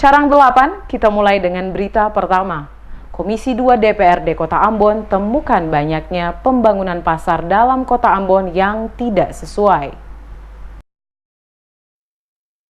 Carang 8, kita mulai dengan berita pertama. Komisi 2 DPRD Kota Ambon temukan banyaknya pembangunan pasar dalam Kota Ambon yang tidak sesuai.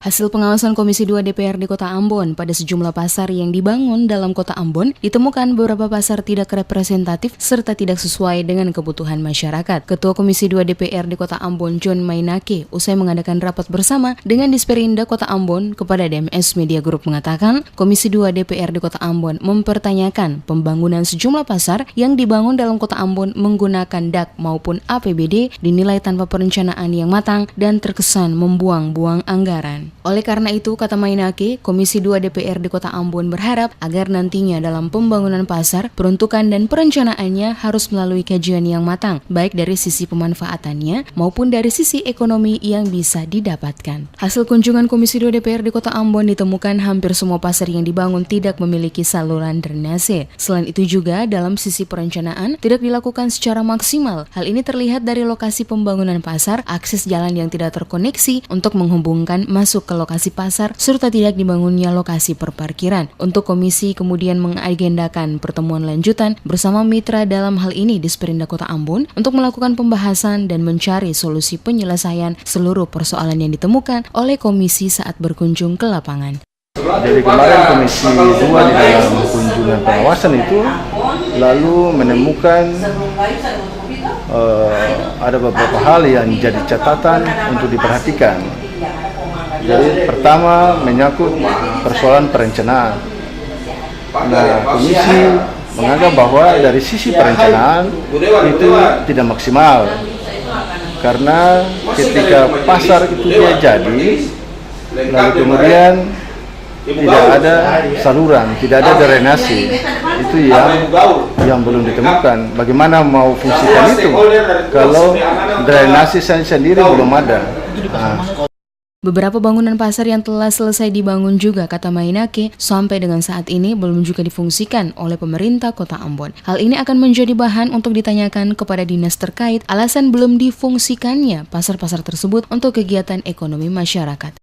Hasil pengawasan Komisi 2 DPRD Kota Ambon pada sejumlah pasar yang dibangun dalam Kota Ambon ditemukan beberapa pasar tidak representatif serta tidak sesuai dengan kebutuhan masyarakat. Ketua Komisi 2 DPRD Kota Ambon John Mainake usai mengadakan rapat bersama dengan Disperinda Kota Ambon kepada DMS Media Group mengatakan Komisi 2 DPRD Kota Ambon mempertanyakan pembangunan sejumlah pasar yang dibangun dalam Kota Ambon menggunakan DAK maupun APBD dinilai tanpa perencanaan yang matang dan terkesan membuang-buang anggaran. Oleh karena itu, kata Mainake, Komisi 2 DPRD Kota Ambon berharap agar nantinya dalam pembangunan pasar, peruntukan dan perencanaannya harus melalui kajian yang matang, baik dari sisi pemanfaatannya maupun dari sisi ekonomi yang bisa didapatkan. Hasil kunjungan Komisi 2 DPRD Kota Ambon ditemukan hampir semua pasar yang dibangun tidak memiliki saluran drainase. Selain itu juga, dalam sisi perencanaan tidak dilakukan secara maksimal. Hal ini terlihat dari lokasi pembangunan pasar, akses jalan yang tidak terkoneksi untuk menghubungkan masuk ke lokasi pasar, serta tidak dibangunnya lokasi perparkiran. Untuk komisi kemudian mengagendakan pertemuan lanjutan bersama mitra dalam hal ini Disperinda Kota Ambon untuk melakukan pembahasan dan mencari solusi penyelesaian seluruh persoalan yang ditemukan oleh komisi saat berkunjung ke lapangan. Jadi kemarin Komisi 2 di dalam kunjungan pengawasan itu lalu menemukan ada beberapa hal yang jadi catatan untuk diperhatikan. Jadi pertama menyangkut persoalan perencanaan. Nah, komisi menganggap bahwa dari sisi perencanaan itu tidak maksimal. Karena ketika pasar itu dia jadi, lalu kemudian tidak ada saluran, tidak ada drainase, itu yang belum ditemukan. Bagaimana mau fungsikan itu kalau drainase sendiri belum ada? Beberapa bangunan pasar yang telah selesai dibangun juga, kata Mainake, sampai dengan saat ini belum juga difungsikan oleh pemerintah Kota Ambon. Hal ini akan menjadi bahan untuk ditanyakan kepada dinas terkait alasan belum difungsikannya pasar-pasar tersebut untuk kegiatan ekonomi masyarakat.